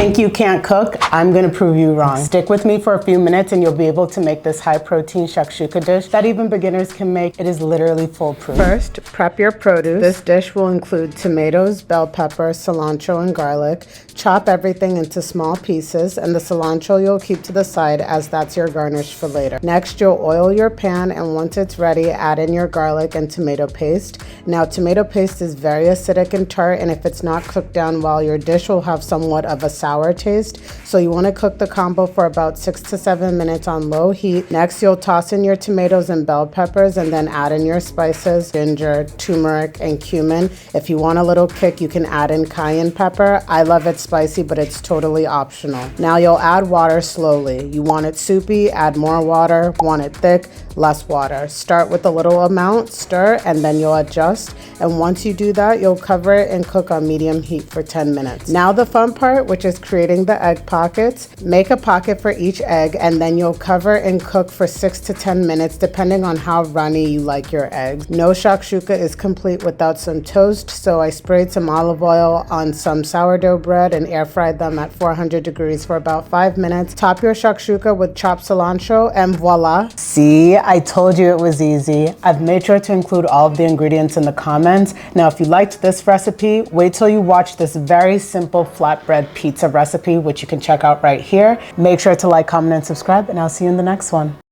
Think you can't cook? I'm gonna prove you wrong. Stick with me for a few minutes and you'll be able to make this high protein shakshuka dish that even beginners can make. It is literally foolproof. First, prep your produce. This dish will include tomatoes, bell pepper, cilantro, and garlic. Chop everything into small pieces, and the cilantro you'll keep to the side as that's your garnish for later. Next, you'll oil your pan, and once it's ready, add in your garlic and tomato paste. Now, tomato paste is very acidic and tart, and if it's not cooked down well, your dish will have somewhat of a sour taste. So you want to cook the combo for about 6 to 7 minutes on low heat. Next, you'll toss in your tomatoes and bell peppers, and then add in your spices, ginger, turmeric, and cumin. If you want a little kick, you can add in cayenne pepper. I love it spicy, but it's totally optional. Now you'll add water slowly. You want it soupy, add more water. Want it thick, less water. Start with a little amount, stir, and then you'll adjust. And once you do that, you'll cover it and cook on medium heat for 10 minutes. Now the fun part, which is creating the egg pockets. Make a pocket for each egg, and then you'll cover and cook for 6 to 10 minutes, depending on how runny you like your eggs. No shakshuka is complete without some toast, so I sprayed some olive oil on some sourdough bread and air fried them at 400 degrees for about 5 minutes. Top your shakshuka with chopped cilantro, and voila. See, I told you it was easy. I've made sure to include all of the ingredients in the comments. Now, if you liked this recipe, wait till you watch this very simple flatbread pizza recipe, which you can check out right here. Make sure to like, comment, and subscribe, and I'll see you in the next one.